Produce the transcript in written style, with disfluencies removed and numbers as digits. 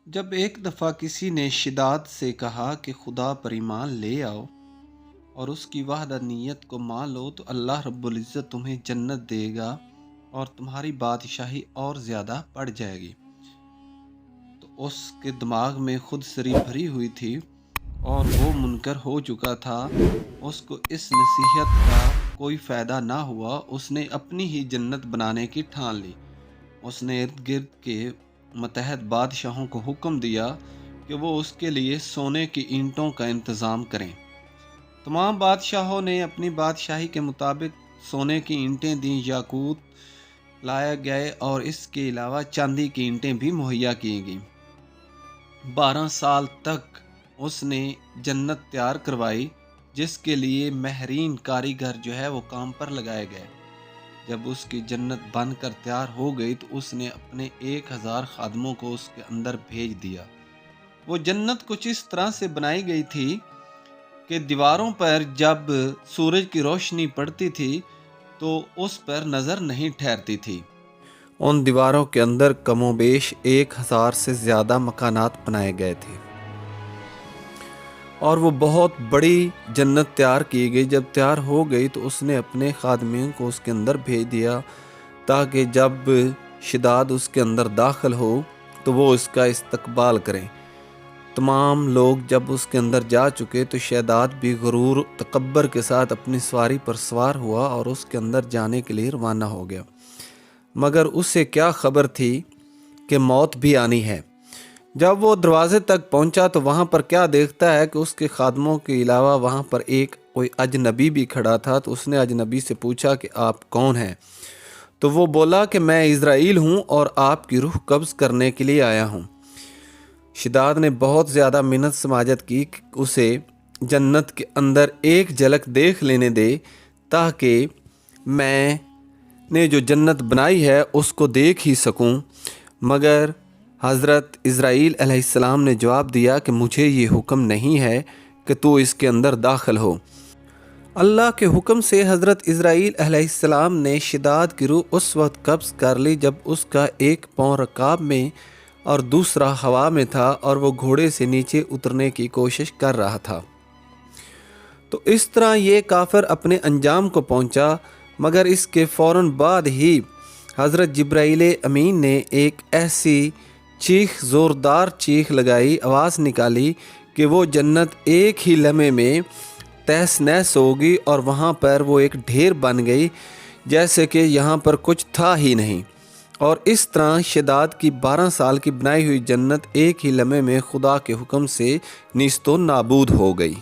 جب ایک دفعہ کسی نے شداد سے کہا کہ خدا پر ایمان لے آؤ اور اس کی وحدانیت کو مان لو تو اللہ رب العزت تمہیں جنت دے گا اور تمہاری بادشاہی اور زیادہ بڑھ جائے گی، تو اس کے دماغ میں خود سری بھری ہوئی تھی اور وہ منکر ہو چکا تھا۔ اس کو اس نصیحت کا کوئی فائدہ نہ ہوا، اس نے اپنی ہی جنت بنانے کی ٹھان لی۔ اس نے ارد گرد کے متحد بادشاہوں کو حکم دیا کہ وہ اس کے لیے سونے کی اینٹوں کا انتظام کریں۔ تمام بادشاہوں نے اپنی بادشاہی کے مطابق سونے کی اینٹیں دیں، یاقوت لائے گئے اور اس کے علاوہ چاندی کی اینٹیں بھی مہیا کی گئیں۔ 12 سال تک اس نے جنت تیار کروائی، جس کے لیے ماہرین کاریگر جو ہے وہ کام پر لگائے گئے۔ جب اس کی جنت بن کر تیار ہو گئی تو اس نے اپنے 1000 خادموں کو اس کے اندر بھیج دیا۔ وہ جنت کچھ اس طرح سے بنائی گئی تھی کہ دیواروں پر جب سورج کی روشنی پڑتی تھی تو اس پر نظر نہیں ٹھہرتی تھی۔ ان دیواروں کے اندر کم و بیش 1000 سے زیادہ مکانات بنائے گئے تھے اور وہ بہت بڑی جنت تیار کی گئی۔ جب تیار ہو گئی تو اس نے اپنے خادمین کو اس کے اندر بھیج دیا تاکہ جب شداد اس کے اندر داخل ہو تو وہ اس کا استقبال کریں۔ تمام لوگ جب اس کے اندر جا چکے تو شداد بھی غرور و تکبر کے ساتھ اپنی سواری پر سوار ہوا اور اس کے اندر جانے کے لیے روانہ ہو گیا، مگر اسے کیا خبر تھی کہ موت بھی آنی ہے۔ جب وہ دروازے تک پہنچا تو وہاں پر کیا دیکھتا ہے کہ اس کے خادموں کے علاوہ وہاں پر ایک کوئی اجنبی بھی کھڑا تھا۔ تو اس نے اجنبی سے پوچھا کہ آپ کون ہیں؟ تو وہ بولا کہ میں اسرائیل ہوں اور آپ کی روح قبض کرنے کے لیے آیا ہوں۔ شداد نے بہت زیادہ منت سماجت کی کہ اسے جنت کے اندر ایک جھلک دیکھ لینے دے تاکہ میں نے جو جنت بنائی ہے اس کو دیکھ ہی سکوں، مگر حضرت اسرائیل علیہ السلام نے جواب دیا کہ مجھے یہ حکم نہیں ہے کہ تو اس کے اندر داخل ہو۔ اللہ کے حکم سے حضرت اسرائیل علیہ السلام نے شداد کی روح اس وقت قبض کر لی جب اس کا ایک پاؤں رکاب میں اور دوسرا ہوا میں تھا اور وہ گھوڑے سے نیچے اترنے کی کوشش کر رہا تھا۔ تو اس طرح یہ کافر اپنے انجام کو پہنچا، مگر اس کے فوراً بعد ہی حضرت جبرائیل امین نے ایک ایسی چیخ، زوردار چیخ لگائی، آواز نکالی کہ وہ جنت ایک ہی لمحے میں تہس نہس ہوگی اور وہاں پر وہ ایک ڈھیر بن گئی جیسے کہ یہاں پر کچھ تھا ہی نہیں۔ اور اس طرح شداد کی 12 سال کی بنائی ہوئی جنت ایک ہی لمحے میں خدا کے حکم سے نیست و نابود ہو گئی۔